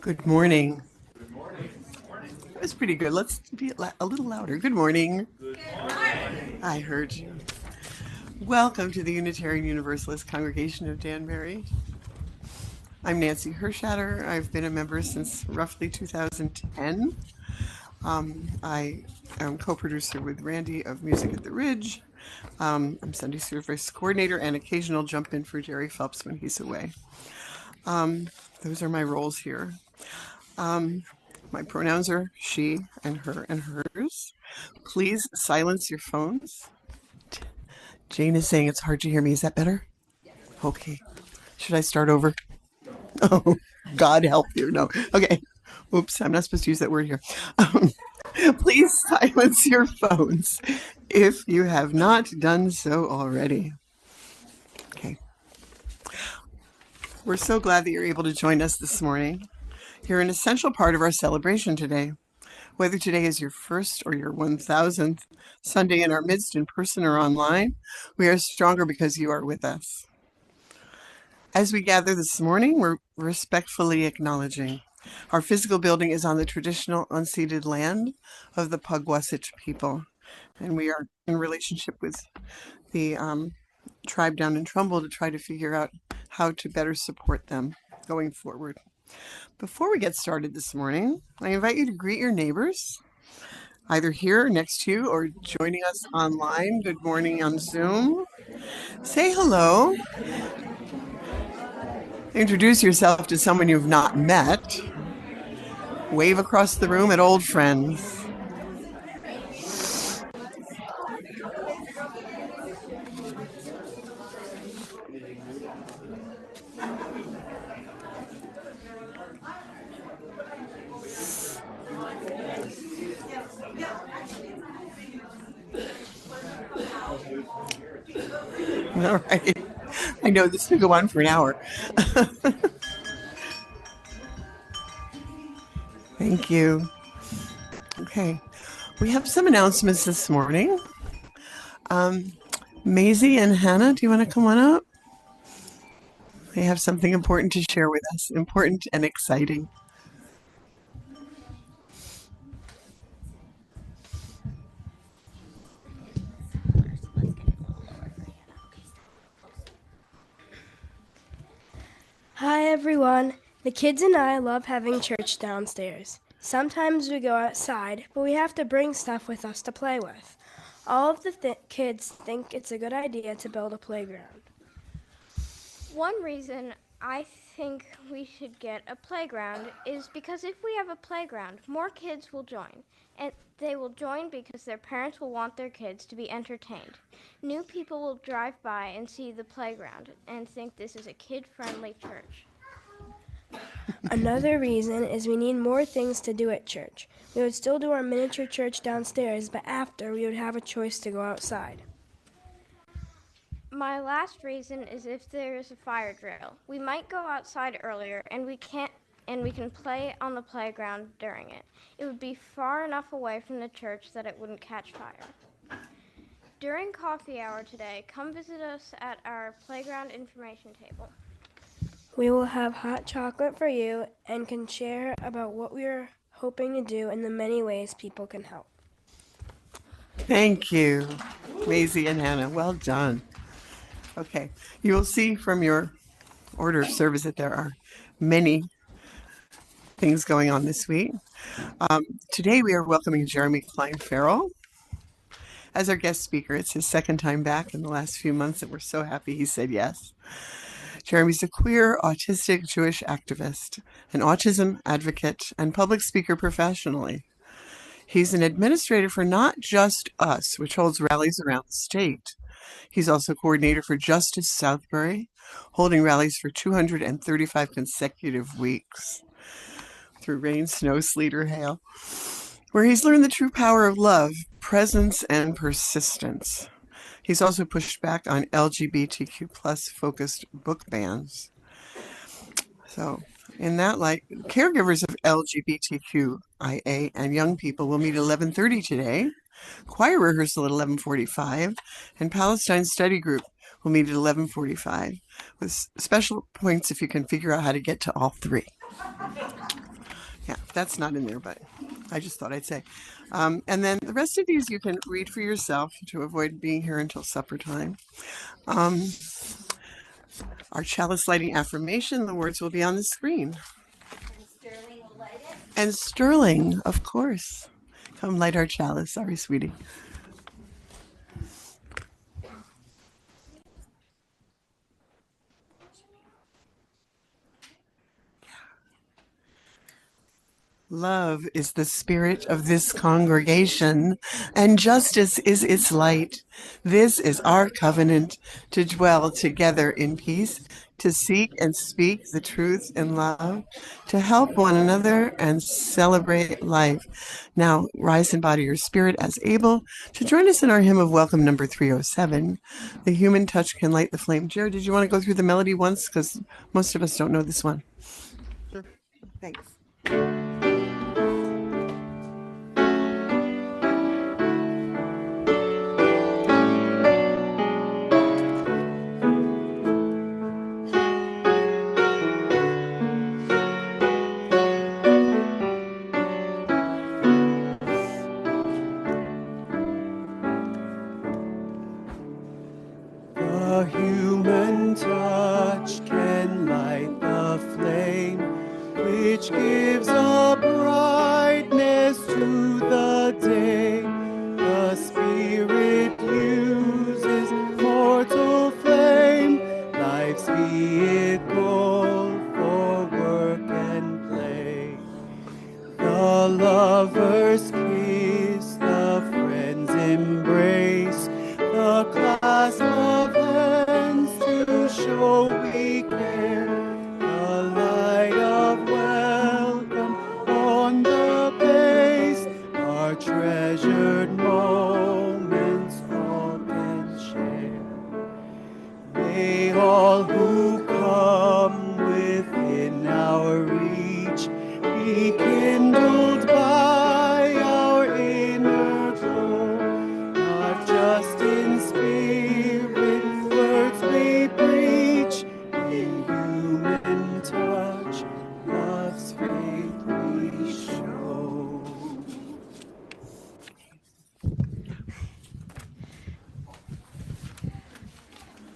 Good morning. That's pretty good. Let's be a little louder. Good morning. I heard you. Welcome to the Unitarian Universalist Congregation of Danbury. I'm Nancy Hirschadter. I've been a member since roughly 2010. I am co-producer with Randy of Music at the Ridge. I'm Sunday service coordinator and occasional jump in for Jerry Phelps when he's away. Those are my roles here. My pronouns are she and her and hers. Please silence your phones. Jane is saying it's hard to hear me. Is that better? Okay. Should I start over? Oh, God help you. No. Okay. Oops, I'm not supposed to use that word here. Please silence your phones if you have not done so already. Okay. We're so glad that you're able to join us this morning. You're an essential part of our celebration today. Whether today is your first or your 1000th Sunday in our midst, in person or online, we are stronger because you are with us. As we gather this morning, we're respectfully acknowledging our physical building is on the traditional unceded land of the Pukwasich people, and we are in relationship with the tribe down in Trumbull to try to figure out how to better support them going forward. Before we get started this morning, I invite you to greet your neighbors, either here next to you or joining us online. Good morning on Zoom. Say hello. Introduce yourself to someone you've not met. Wave across the room at old friends. All right. I know this could go on for an hour. Thank you. Okay. We have some announcements this morning. Maisie and Hannah, do you want to come on up? They have something important to share with us, important and exciting. Hi everyone. The kids and I love having church downstairs. Sometimes we go outside, but we have to bring stuff with us to play with. All of the kids think it's a good idea to build a playground. One reason I think we should get a playground is because if we have a playground, more kids will join. And they will join because their parents will want their kids to be entertained. New people will drive by and see the playground and think this is a kid-friendly church. Another reason is we need more things to do at church. We would still do our miniature church downstairs, but after we would have a choice to go outside. My last reason is if there is a fire drill. We might go outside earlier and we can play on the playground during it. It would be far enough away from the church that it wouldn't catch fire. During coffee hour today, come visit us at our playground information table. We will have hot chocolate for you and can share about what we are hoping to do and the many ways people can help. Thank you, Maisie and Hannah. Well done. Okay, you will see from your order of service that there are many things going on this week. Today we are welcoming Jeremy Klein Farrell as our guest speaker. It's his second time back in the last few months, and we're so happy he said yes. Jeremy's a queer, autistic Jewish activist, an autism advocate, and public speaker professionally. He's an administrator for Not Just Us, which holds rallies around the state. He's also coordinator for Justice Southbury, holding rallies for 235 consecutive weeks through rain, snow, sleet, or hail, where he's learned the true power of love, presence, and persistence. He's also pushed back on LGBTQ plus focused book bans. So, in that light, caregivers of LGBTQIA and young people will meet at 11:30 today, choir rehearsal at 11:45, and Palestine Study Group will meet at 11:45, with special points if you can figure out how to get to all three. Yeah, that's not in there, but I just thought I'd say. And then the rest of these you can read for yourself to avoid being here until supper time. Our chalice lighting affirmation, the words will be on the screen. And Sterling, of course. Come light our chalice. Sorry, sweetie. Love is the spirit of this congregation, and justice is its light. This is our covenant to dwell together in peace, to seek and speak the truth in love, to help one another and celebrate life. Now, rise and body your spirit as able to join us in our hymn of welcome number 307. The human touch can light the flame. Jared, did you want to go through the melody once? Because most of us don't know this one. Sure. Thanks. A human touch can light the flame, which gives a brightness to the day. The Spirit uses mortal flame, life's vehicle for work and play. The lovers kiss, the friends embrace, the clasp of hands to show we care. The light of welcome on the face, our treasured moments all can share. May all who come within our reach be kindled by our inner glow, not just in spirit words we preach, in human touch love's faith we show.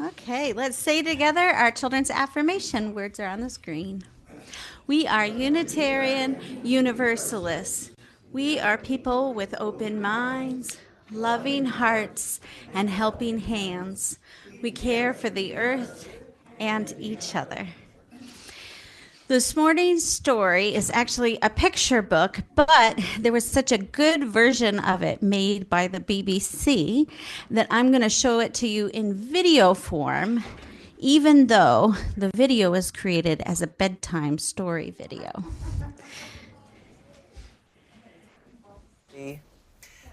Okay, let's say together our children's affirmation. Words are on the screen. We are Unitarian Universalists. We are people with open minds, loving hearts, and helping hands. We care for the earth and each other. This morning's story is actually a picture book, but there was such a good version of it made by the BBC that I'm going to show it to you in video form, even though the video was created as a bedtime story video.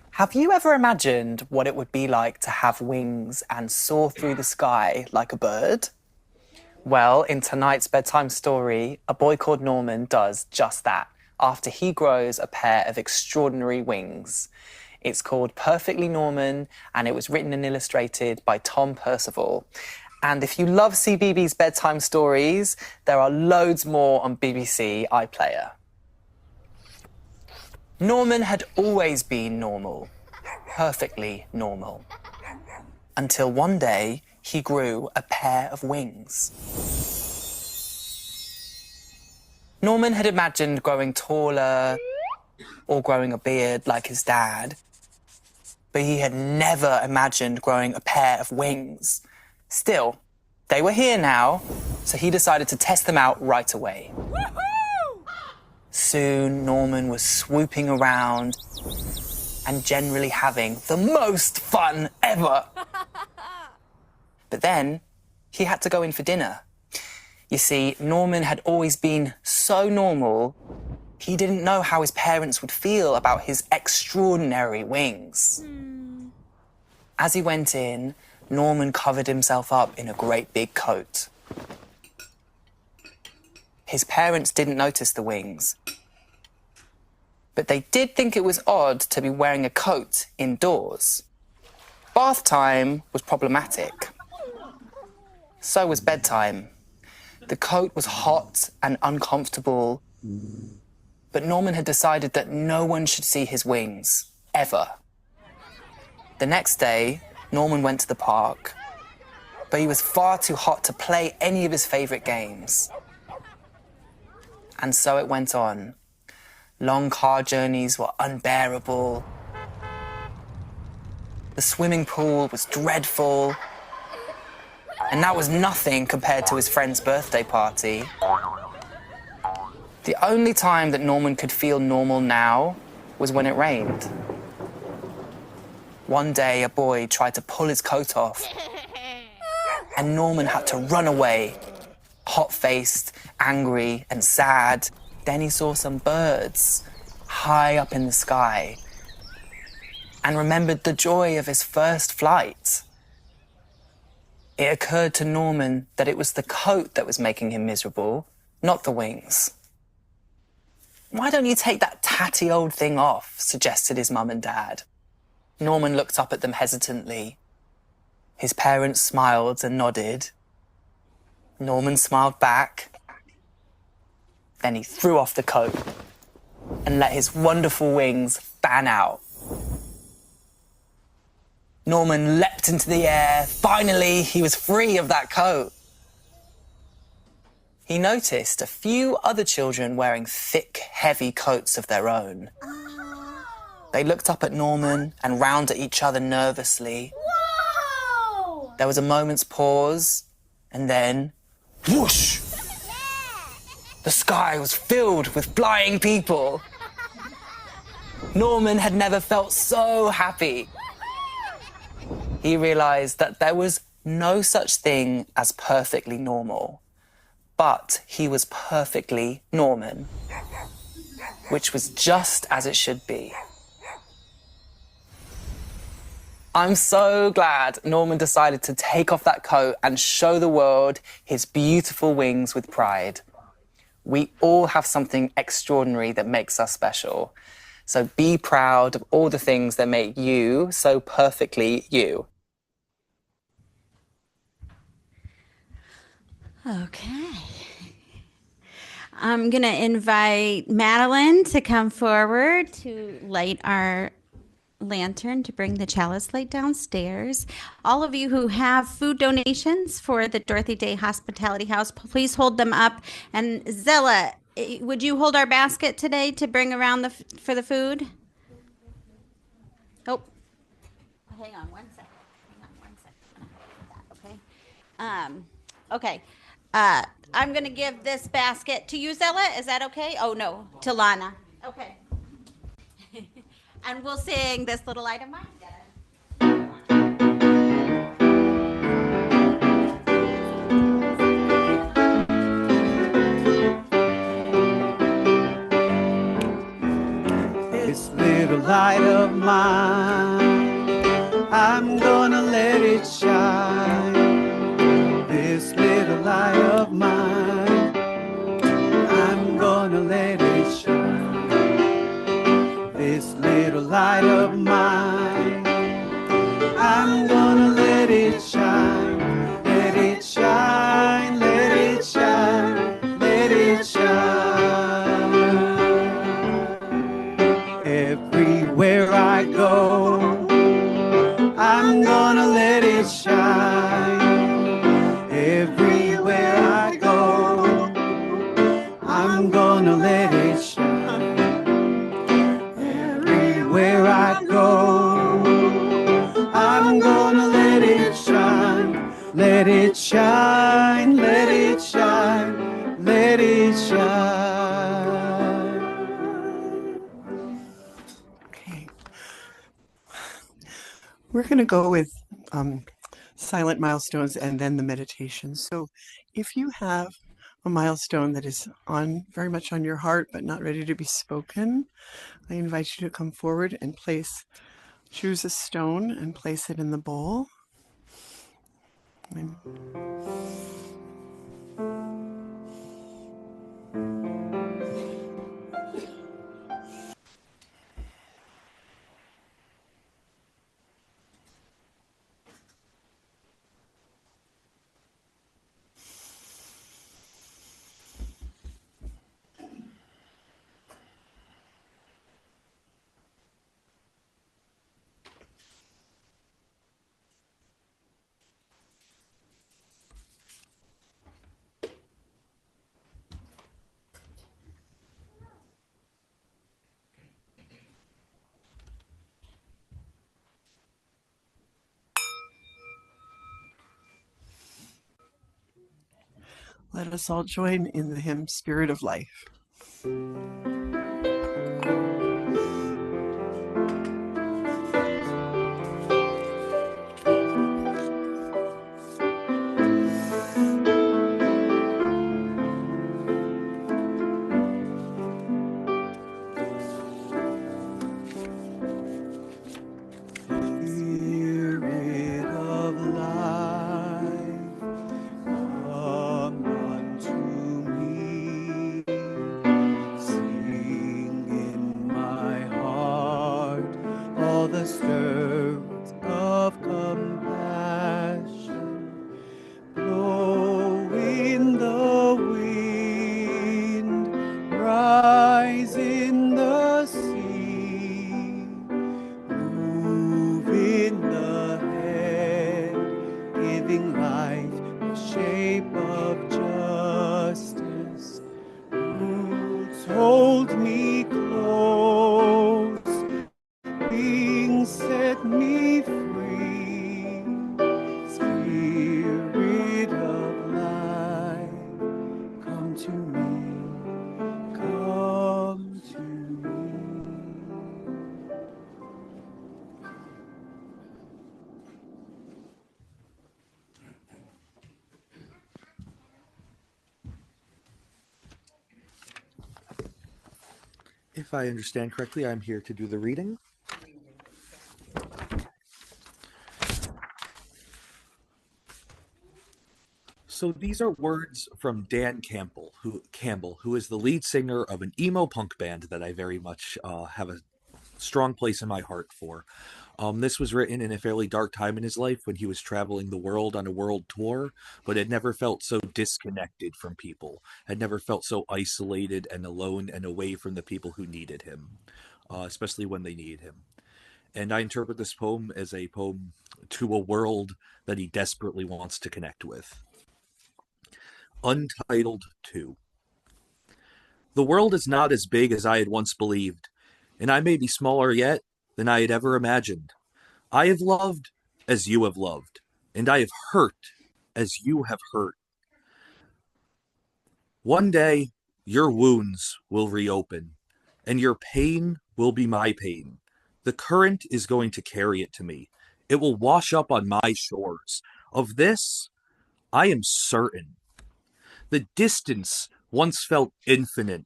Have you ever imagined what it would be like to have wings and soar through the sky like a bird? Well, in tonight's bedtime story, a boy called Norman does just that after he grows a pair of extraordinary wings. It's called Perfectly Norman, and it was written and illustrated by Tom Percival. And if you love CBeebies bedtime stories, there are loads more on BBC iPlayer. Norman had always been normal, perfectly normal, until one day he grew a pair of wings. Norman had imagined growing taller or growing a beard like his dad, but he had never imagined growing a pair of wings. Still, they were here now, so he decided to test them out right away. Woohoo! Soon, Norman was swooping around and generally having the most fun ever. But then, he had to go in for dinner. You see, Norman had always been so normal, he didn't know how his parents would feel about his extraordinary wings. As he went in, Norman covered himself up in a great big coat. His parents didn't notice the wings, but they did think it was odd to be wearing a coat indoors. Bath time was problematic. So was bedtime. The coat was hot and uncomfortable, But Norman had decided that no one should see his wings, ever. The next day, Norman went to the park, but he was far too hot to play any of his favorite games. And so it went on. Long car journeys were unbearable. The swimming pool was dreadful. And that was nothing compared to his friend's birthday party. The only time that Norman could feel normal now was when it rained. One day, a boy tried to pull his coat off, and Norman had to run away, hot-faced, angry, and sad. Then he saw some birds high up in the sky and remembered the joy of his first flight. It occurred to Norman that it was the coat that was making him miserable, not the wings. "Why don't you take that tatty old thing off?" suggested his mum and dad. Norman looked up at them hesitantly. His parents smiled and nodded. Norman smiled back. Then he threw off the coat and let his wonderful wings fan out. Norman leapt into the air. Finally, he was free of that coat. He noticed a few other children wearing thick, heavy coats of their own. They looked up at Norman and round at each other nervously. Whoa! There was a moment's pause, and then, whoosh! The sky was filled with flying people. Norman had never felt so happy. He realized that there was no such thing as perfectly normal, but he was perfectly Norman, which was just as it should be. I'm so glad Norman decided to take off that coat and show the world his beautiful wings with pride. We all have something extraordinary that makes us special. So be proud of all the things that make you so perfectly you. Okay. I'm going to invite Madeline to come forward to light our lantern to bring the chalice light downstairs. All of you who have food donations for the Dorothy Day Hospitality House, please hold them up. And Zella, would you hold our basket today to bring around for the food? Oh, hang on one second. Okay. I'm going to give this basket to you, Zella. Is that okay? Oh, no, to Lana. Okay. And we'll sing This Little Light of Mine together. This little light of mine, I'm gonna let it shine. This little light of mine, I'm gonna let it shine. This little light of mine, I'm gonna let it shine. Let it shine, let it shine, let it shine. Everywhere I go, I'm gonna let it shine. Everywhere I go, I'm gonna let it shine. Everywhere I go, I'm gonna let it shine. Let it shine, let it shine, let it shine. Okay. We're going to go with silent milestones and then the meditation. So if you have a milestone that is very much on your heart but not ready to be spoken, I invite you to come forward and choose a stone and place it in the bowl. And Let us all join in the hymn Spirit of Life. Spirit of life, come unto me. Sing in my heart all the words of compassion. Blow in the wind, rise in the sea. Move in the head, giving life the shape of justice. Roots hold me close, wings set me free. Spirit of life, come to me, come to me. If I understand correctly, I'm here to do the reading. So these are words from Dan Campbell, who is the lead singer of an emo punk band that I very much have a strong place in my heart for. This was written in a fairly dark time in his life when he was traveling the world on a world tour, but had never felt so disconnected from people, had never felt so isolated and alone and away from the people who needed him, especially when they needed him. And I interpret this poem as a poem to a world that he desperately wants to connect with. Untitled 2. The world is not as big as I had once believed, and I may be smaller yet than I had ever imagined. I have loved as you have loved, and I have hurt as you have hurt. One day, your wounds will reopen, and your pain will be my pain. The current is going to carry it to me. It will wash up on my shores. Of this, I am certain. The distance once felt infinite,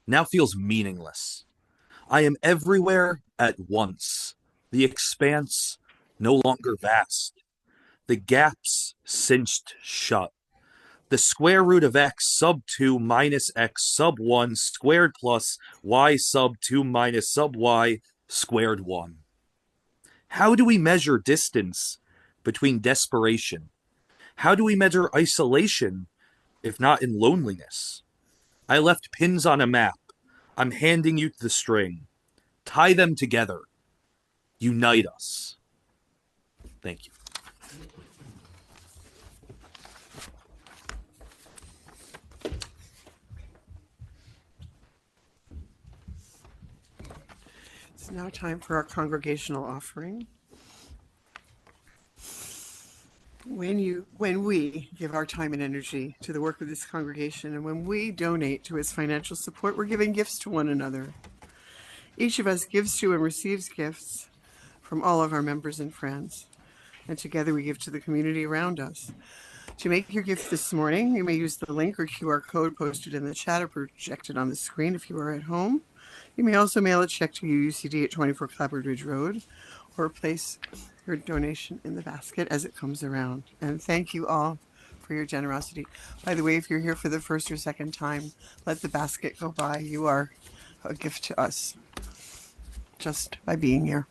now feels meaningless. I am everywhere at once. The expanse no longer vast. The gaps cinched shut. The square root of x sub 2 minus x sub 1 squared plus y sub 2 minus sub y squared 1. How do we measure distance between desperation? How do we measure isolation if not in loneliness? I left pins on a map. I'm handing you the string. Tie them together. Unite us. Thank you. It's now time for our congregational offering. When we give our time and energy to the work of this congregation, and when we donate to its financial support, we're giving gifts to one another. Each of us gives to and receives gifts from all of our members and friends, and together we give to the community around us. To make your gift this morning, you may use the link or QR code posted in the chat or projected on the screen if you are at home. You may also mail a check to UUCD at 24 Clapboard Ridge Road, or place your donation in the basket as it comes around. And thank you all for your generosity. By the way, if you're here for the first or second time, let the basket go by. You are a gift to us just by being here.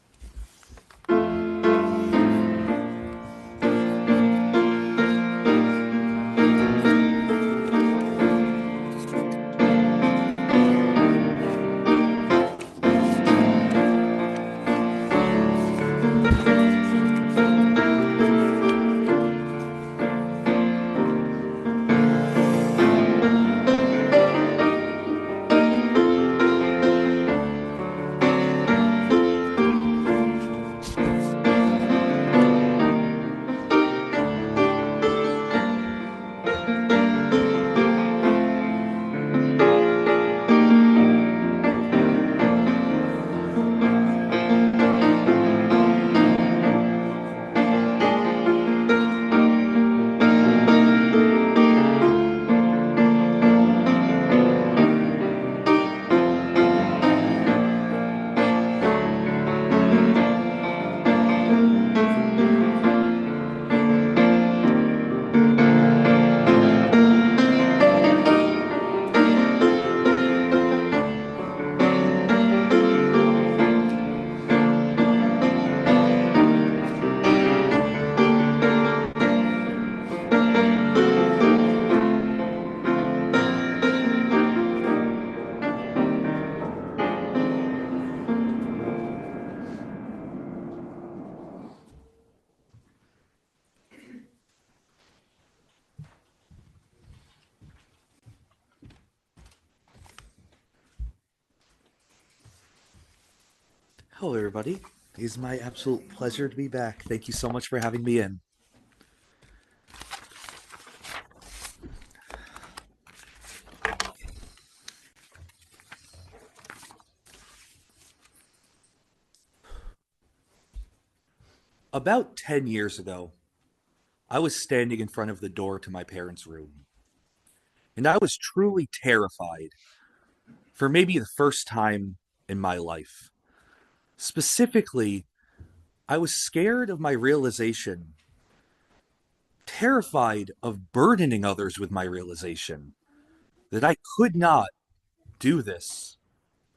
Hello, everybody. It is my absolute pleasure to be back. Thank you so much for having me in. About 10 years ago, I was standing in front of the door to my parents' room, and I was truly terrified for maybe the first time in my life. Specifically, I was scared of my realization, terrified of burdening others with my realization that I could not do this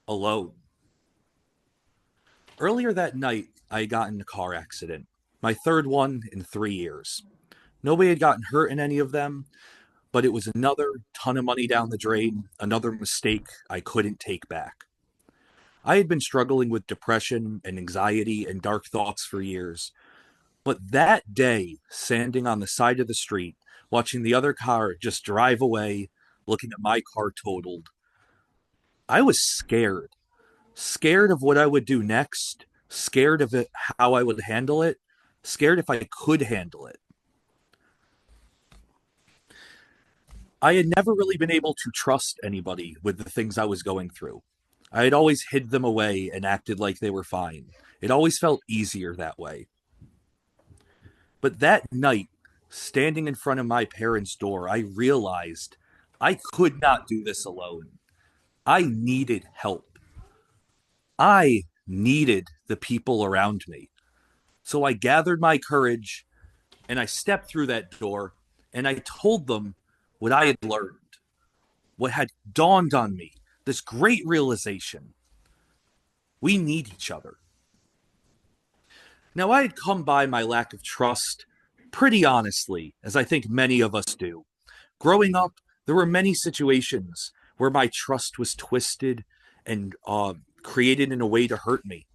alone. Earlier that night, I got in a car accident, my third one in 3 years. Nobody had gotten hurt in any of them, but it was another ton of money down the drain, another mistake I couldn't take back. I had been struggling with depression and anxiety and dark thoughts for years, but that day, standing on the side of the street, watching the other car just drive away, looking at my car totaled, I was scared. Scared of what I would do next, scared of it, how I would handle it, scared if I could handle it. I had never really been able to trust anybody with the things I was going through. I had always hid them away and acted like they were fine. It always felt easier that way. But that night, standing in front of my parents' door, I realized I could not do this alone. I needed help. I needed the people around me. So I gathered my courage and I stepped through that door and I told them what I had learned, what had dawned on me, this great realization. We need each other. Now, I had come by my lack of trust pretty honestly, as I think many of us do. Growing up, there were many situations where my trust was twisted and created in a way to hurt me.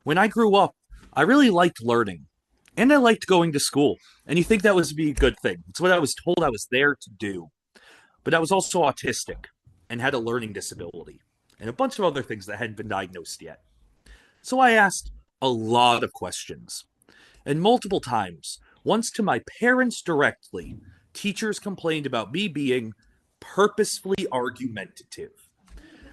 When I grew up, I really liked learning, and I liked going to school. And you think that was be a good thing. It's what I was told I was there to do. But I was also autistic and had a learning disability and a bunch of other things that hadn't been diagnosed yet. So I asked a lot of questions. And multiple times, once to my parents directly, teachers complained about me being purposefully argumentative,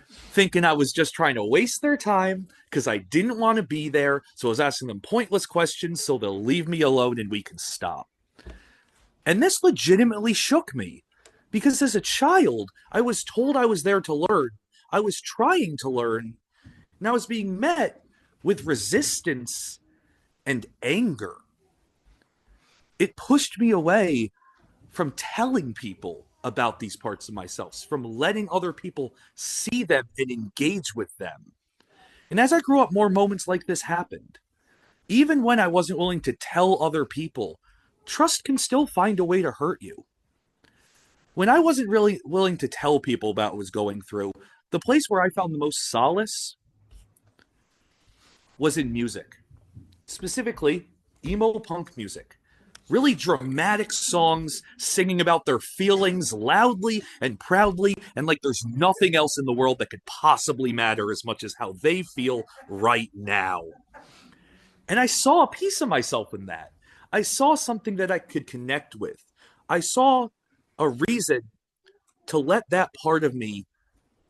thinking I was just trying to waste their time because I didn't want to be there. So I was asking them pointless questions so they'll leave me alone and we can stop. And this legitimately shook me because as a child, I was told I was there to learn. I was trying to learn, and I was being met with resistance and anger. It pushed me away from telling people about these parts of myself, from letting other people see them and engage with them. And as I grew up, more moments like this happened. Even when I wasn't willing to tell other people, trust can still find a way to hurt you. When I wasn't really willing to tell people about what I was going through, the place where I found the most solace was in music. Specifically, emo punk music. Really dramatic songs singing about their feelings loudly and proudly, and like there's nothing else in the world that could possibly matter as much as how they feel right now. And I saw a piece of myself in that. I saw something that I could connect with. I saw a reason to let that part of me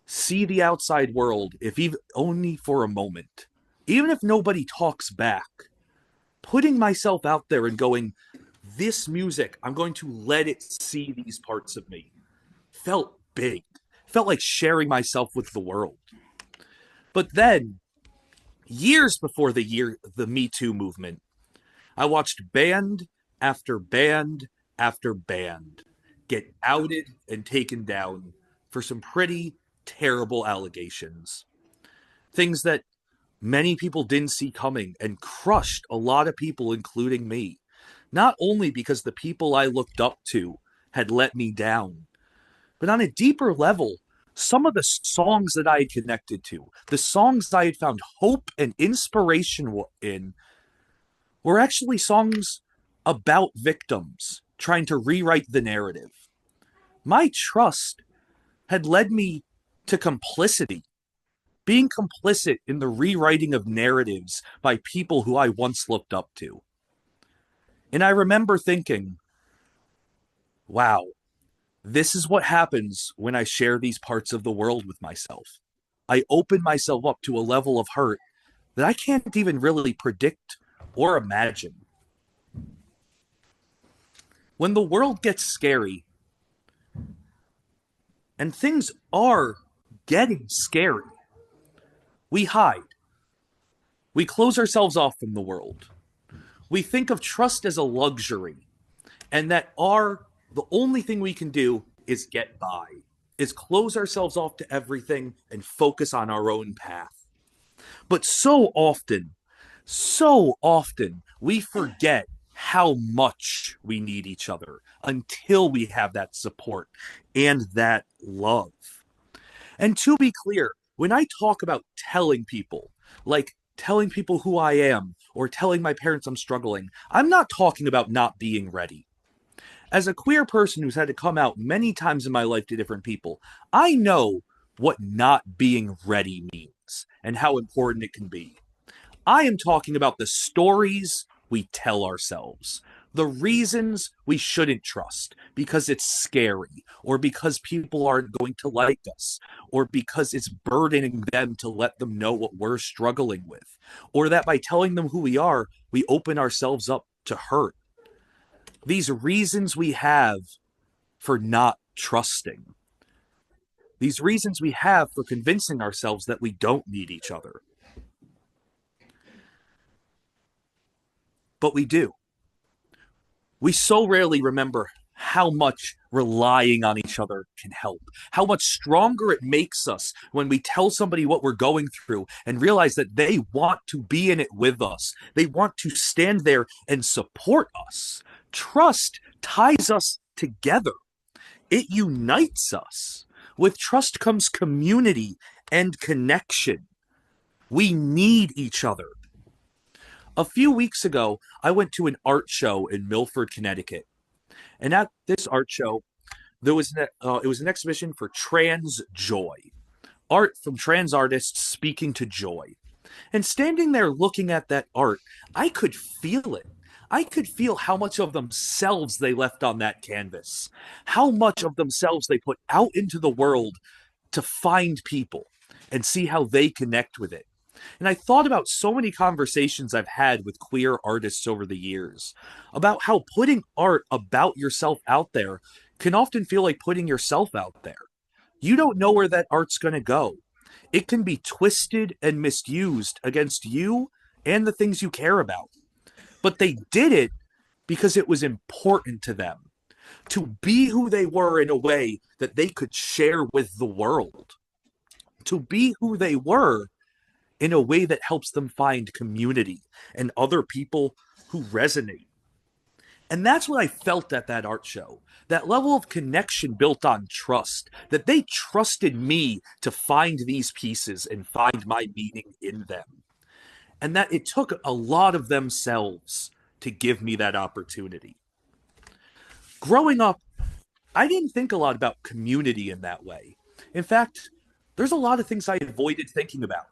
see the outside world, if even only for a moment. Even if nobody talks back, putting myself out there and going, this music, I'm going to let it see these parts of me, felt big. Felt like sharing myself with the world. But then, years before the Me Too movement, I watched band after band after band get outed and taken down for some pretty terrible allegations. Things that many people didn't see coming and crushed a lot of people, including me. Not only because the people I looked up to had let me down, but on a deeper level, some of the songs that I had connected to, the songs I had found hope and inspiration in, were actually songs about victims trying to rewrite the narrative. My trust had led me to complicity being complicit in the rewriting of narratives by people who I once looked up to. And I remember thinking, wow, this is what happens when I share these parts of the world with myself. I open myself up to a level of hurt that I can't even really predict or imagine. When the world gets scary, and things are getting scary, we hide. We close ourselves off from the world. We think of trust as a luxury, and that the only thing we can do is get by, is close ourselves off to everything and focus on our own path. But so often, we forget how much we need each other until we have that support and that love. And to be clear, when I talk about telling people, like telling people who I am or telling my parents I'm struggling, I'm not talking about not being ready. As a queer person who's had to come out many times in my life to different people, I know what not being ready means and how important it can be. I am talking about the stories we tell ourselves, the reasons we shouldn't trust because it's scary, or because people aren't going to like us, or because it's burdening them to let them know what we're struggling with, or that by telling them who we are, we open ourselves up to hurt. These reasons we have for not trusting. These reasons we have for convincing ourselves that we don't need each other. But we do. We so rarely remember how much relying on each other can help, how much stronger it makes us when we tell somebody what we're going through and realize that they want to be in it with us. They want to stand there and support us. Trust ties us together. It unites us. With trust comes community and connection. We need each other. A few weeks ago, I went to an art show in Milford, Connecticut. And at this art show, it was an exhibition for trans joy. Art from trans artists speaking to joy. And standing there looking at that art, I could feel it. I could feel how much of themselves they left on that canvas, how much of themselves they put out into the world to find people and see how they connect with it. And I thought about so many conversations I've had with queer artists over the years about how putting art about yourself out there can often feel like putting yourself out there. You don't know where that art's going to go. It can be twisted and misused against you and the things you care about. But they did it because it was important to them to be who they were in a way that they could share with the world, to be who they were in a way that helps them find community and other people who resonate. And that's what I felt at that art show. That level of connection built on trust, that they trusted me to find these pieces and find my meaning in them. And that it took a lot of themselves to give me that opportunity. Growing up, I didn't think a lot about community in that way. In fact, there's a lot of things I avoided thinking about.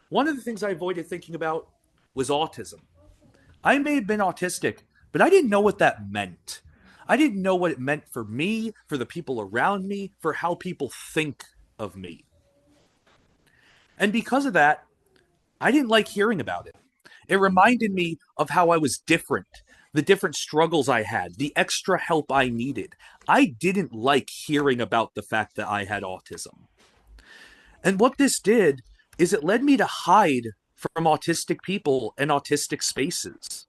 One of the things I avoided thinking about was autism. I may have been autistic, but I didn't know what that meant. I didn't know what it meant for me, for the people around me, for how people think of me. And because of that, I didn't like hearing about it. It reminded me of how I was different, the different struggles I had, the extra help I needed. I didn't like hearing about the fact that I had autism. And what this did is it led me to hide from autistic people and autistic spaces.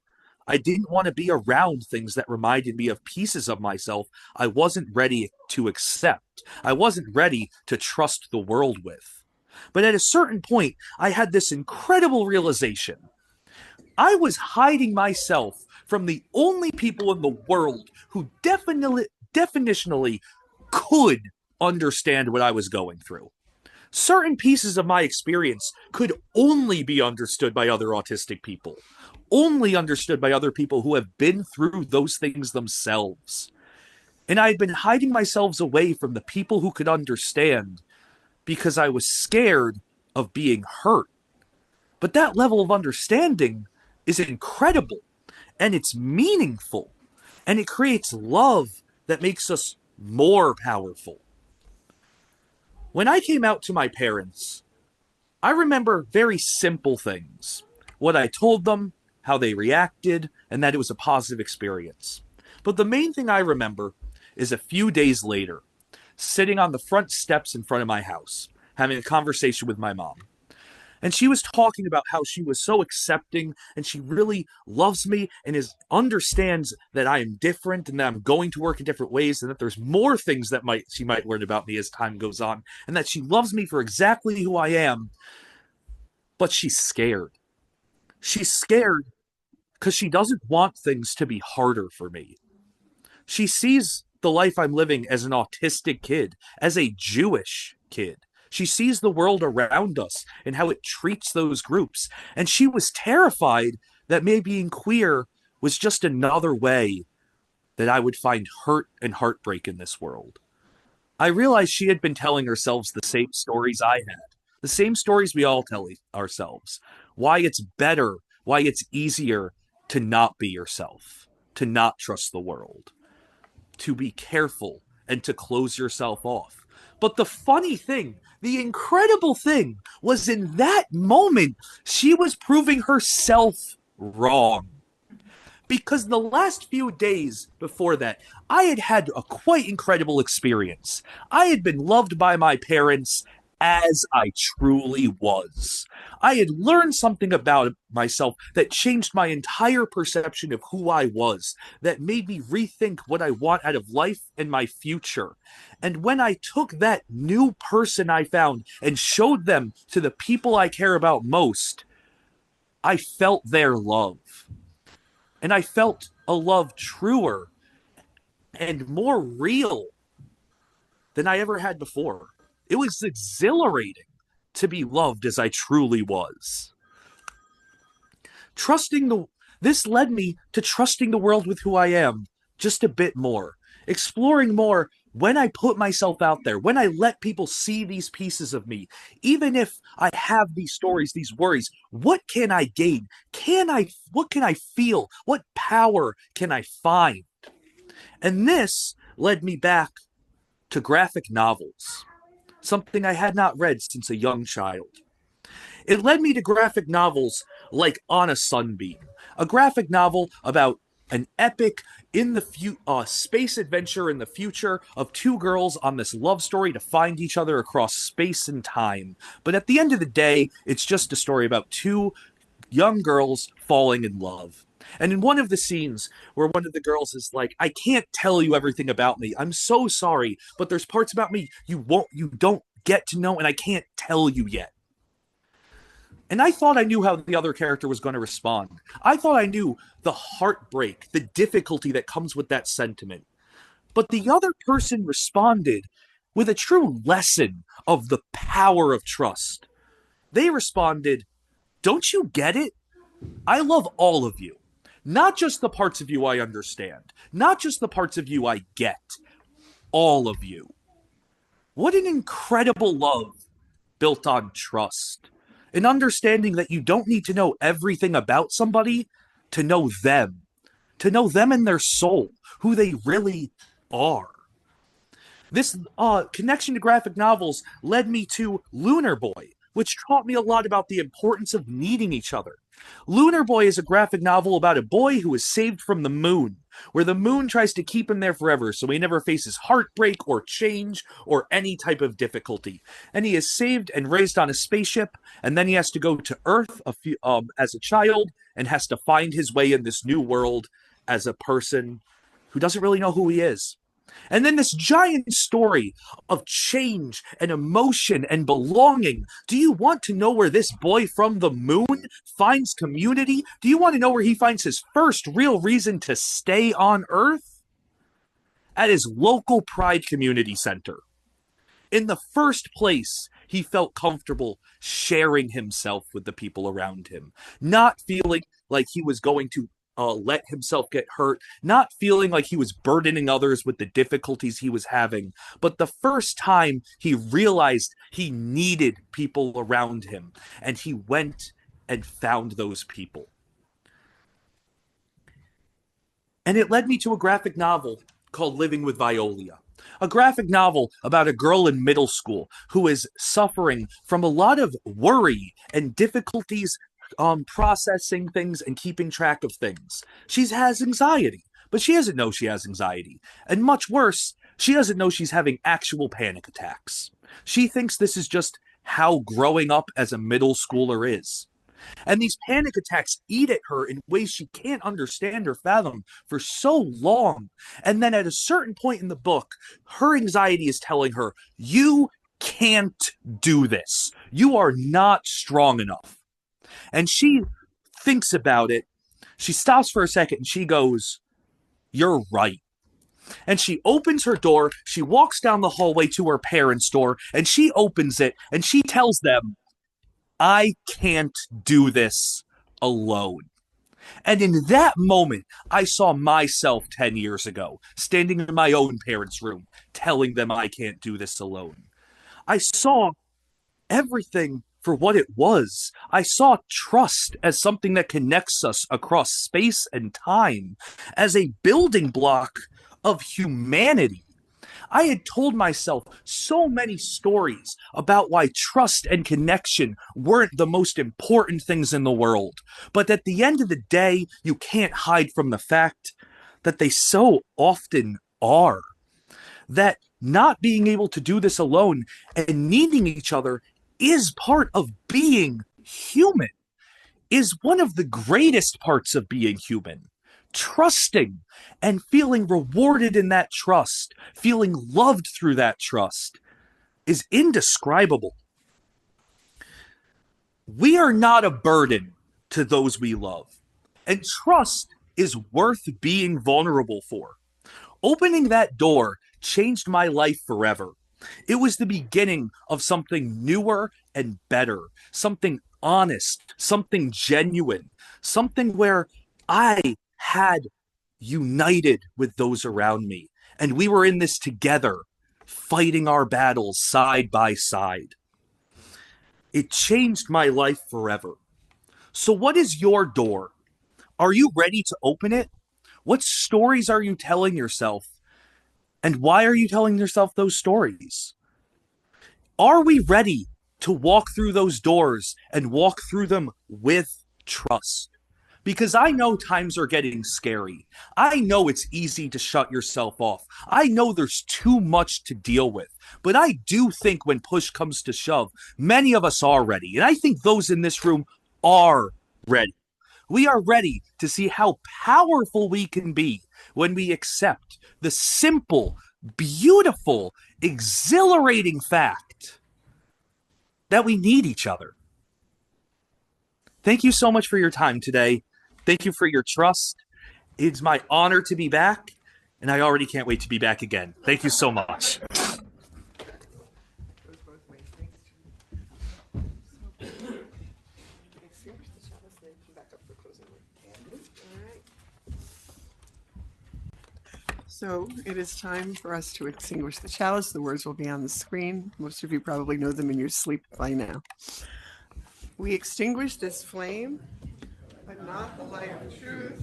I didn't want to be around things that reminded me of pieces of myself I wasn't ready to accept. I wasn't ready to trust the world with. But at a certain point, I had this incredible realization. I was hiding myself from the only people in the world who definitionally could understand what I was going through. Certain pieces of my experience could only be understood by other autistic people, only understood by other people who have been through those things themselves. And I had been hiding myself away from the people who could understand because I was scared of being hurt. But that level of understanding is incredible, and it's meaningful, and it creates love that makes us more powerful. When I came out to my parents, I remember very simple things. What I told them, how they reacted, and that it was a positive experience. But the main thing I remember is a few days later, sitting on the front steps in front of my house, having a conversation with my mom. And she was talking about how she was so accepting and she really loves me and understands that I am different and that I'm going to work in different ways and that there's more things that she might learn about me as time goes on and that she loves me for exactly who I am. But she's scared. She's scared because she doesn't want things to be harder for me. She sees the life I'm living as an autistic kid, as a Jewish kid. She sees the world around us and how it treats those groups. And she was terrified that me being queer was just another way that I would find hurt and heartbreak in this world. I realized she had been telling herself the same stories I had, the same stories we all tell ourselves. Why it's better, why it's easier to not be yourself, to not trust the world, to be careful and to close yourself off. But the funny thing, the incredible thing, was in that moment, she was proving herself wrong. Because the last few days before that, I had had a quite incredible experience. I had been loved by my parents as I truly was. I had learned something about myself that changed my entire perception of who I was, that made me rethink what I want out of life and my future. And when I took that new person I found and showed them to the people I care about most, I felt their love. And I felt a love truer and more real than I ever had before. It was exhilarating to be loved as I truly was. This led me to trusting the world with who I am just a bit more, exploring more when I put myself out there, when I let people see these pieces of me, even if I have these stories, these worries, what can I gain? What can I feel? What power can I find? And this led me back to graphic novels, something I had not read since a young child. It led me to graphic novels like On a Sunbeam, a graphic novel about an epic space adventure in the future of two girls on this love story to find each other across space and time. But at the end of the day, it's just a story about two young girls falling in love. And in one of the scenes where one of the girls is like, I can't tell you everything about me. I'm so sorry, but there's parts about me you don't get to know, and I can't tell you yet. And I thought I knew how the other character was going to respond. I thought I knew the heartbreak, the difficulty that comes with that sentiment. But the other person responded with a true lesson of the power of trust. They responded, don't you get it? I love all of you. Not just the parts of you I understand. Not just the parts of you I get. All of you. What an incredible love built on trust. An understanding that you don't need to know everything about somebody to know them. To know them and their soul. Who they really are. This connection to graphic novels led me to Lunar Boy, which taught me a lot about the importance of needing each other. Lunar Boy is a graphic novel about a boy who is saved from the moon, where the moon tries to keep him there forever so he never faces heartbreak or change or any type of difficulty. And he is saved and raised on a spaceship, and then he has to go to Earth as a child and has to find his way in this new world as a person who doesn't really know who he is. And then this giant story of change and emotion and belonging. Do you want to know where this boy from the moon finds community? Do you want to know where he finds his first real reason to stay on Earth? At his local Pride Community Center. In the first place, he felt comfortable sharing himself with the people around him, not feeling like he was going to let himself get hurt, not feeling like he was burdening others with the difficulties he was having, but the first time he realized he needed people around him, and he went and found those people. And it led me to a graphic novel called Living with Violia, a graphic novel about a girl in middle school who is suffering from a lot of worry and difficulties processing things and keeping track of things. She has anxiety, but she doesn't know she has anxiety. And much worse, she doesn't know she's having actual panic attacks. She thinks this is just how growing up as a middle schooler is. And these panic attacks eat at her in ways she can't understand or fathom for so long. And then at a certain point in the book, her anxiety is telling her, you can't do this. You are not strong enough. And she thinks about it. She stops for a second and she goes, you're right. And she opens her door. She walks down the hallway to her parents' door and she opens it and she tells them, I can't do this alone. And in that moment, I saw myself 10 years ago, standing in my own parents' room, telling them I can't do this alone. I saw everything for what it was. I saw trust as something that connects us across space and time, as a building block of humanity. I had told myself so many stories about why trust and connection weren't the most important things in the world. But at the end of the day, you can't hide from the fact that they so often are. That not being able to do this alone and needing each other is part of being human, is one of the greatest parts of being human. Trusting and feeling rewarded in that trust, feeling loved through that trust, is indescribable. We are not a burden to those we love, and trust is worth being vulnerable for. Opening that door changed my life forever. It was the beginning of something newer and better, something honest, something genuine, something where I had united with those around me, and we were in this together, fighting our battles side by side. It changed my life forever. So what is your door? Are you ready to open it? What stories are you telling yourself? And why are you telling yourself those stories? Are we ready to walk through those doors and walk through them with trust? Because I know times are getting scary. I know it's easy to shut yourself off. I know there's too much to deal with. But I do think when push comes to shove, many of us are ready. And I think those in this room are ready. We are ready to see how powerful we can be when we accept the simple, beautiful, exhilarating fact that we need each other. Thank you so much for your time today. Thank you for your trust. It's my honor to be back, and I already can't wait to be back again. Thank you so much. So it is time for us to extinguish the chalice. The words will be on the screen. Most of you probably know them in your sleep by now. We extinguish this flame, but not the light of truth,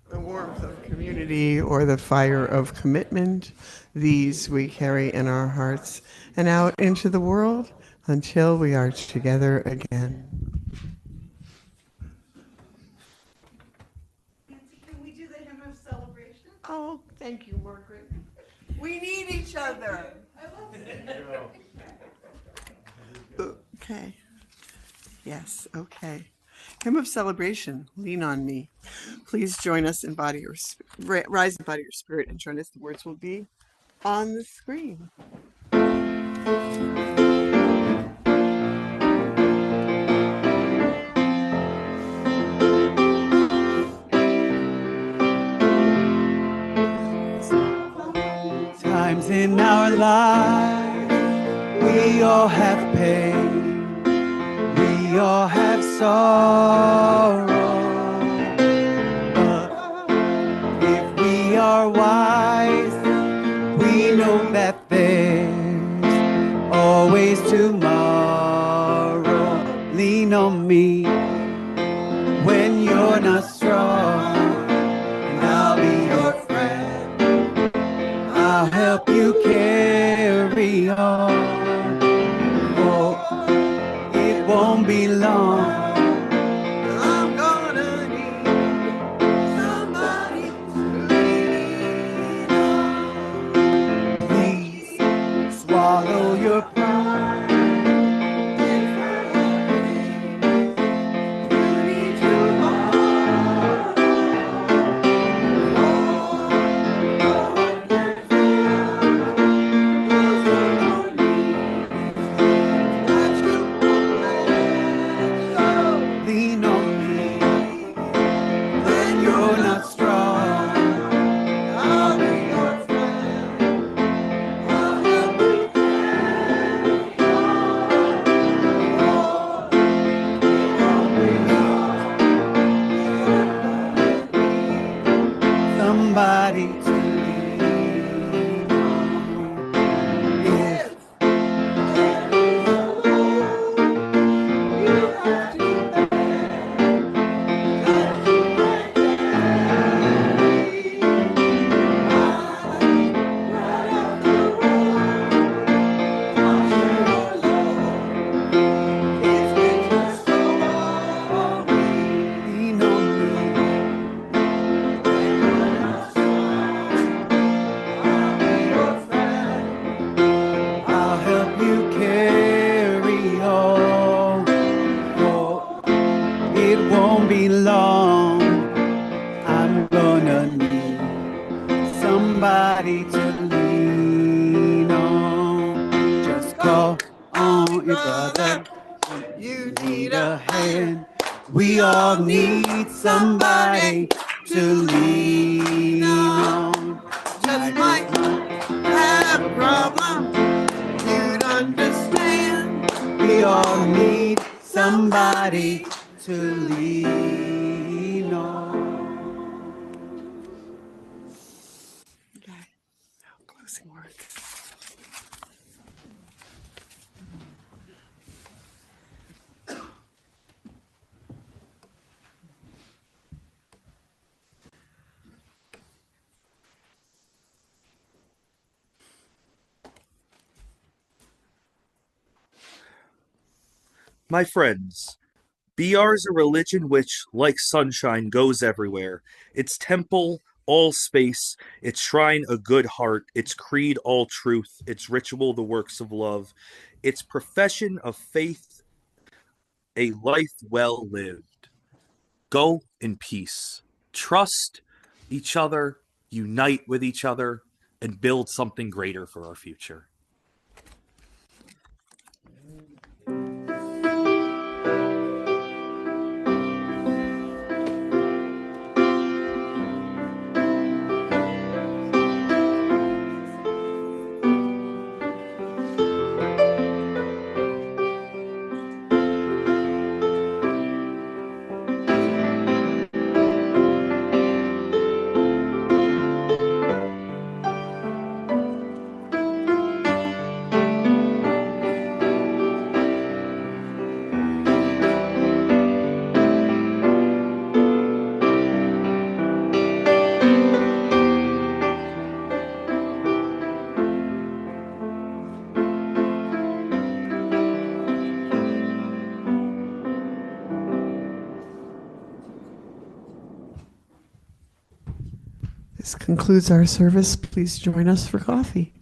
the warmth of community, or the fire of commitment. These we carry in our hearts and out into the world until we are together again. Nancy, can we do the hymn of celebration? Oh, thank you, Margaret. We need each other. I love it. Okay. Yes, okay. Hymn of celebration, lean on me. Please join us in body or rise in body or spirit and join us. The words will be on the screen. Times in our lives, we all have pain. We all have sorrow, but We know that there's always tomorrow. Lean on me when you're not strong, and I'll be your friend. I'll help you carry on. Oh, it won't be long. I'm gonna need somebody to lean on. Please swallow your pride. Lean on me when you're not strong. I'll be your friend. I'll help you somebody to lean on. If lean on me, I'll help you carry on. Oh, it won't be long. I'm gonna need somebody to lean on. Just call on your brother. You need a hand. We all need somebody to lean on. Just might have a problem you'd understand. We all need somebody to lean on. Closing words. My friends, BR is a religion which, like sunshine, goes everywhere. Its temple, all space, its shrine, a good heart, its creed, all truth, its ritual, the works of love, its profession of faith, a life well lived. Go in peace. Trust each other, unite with each other, and build something greater for our future. This concludes our service. Please join us for coffee.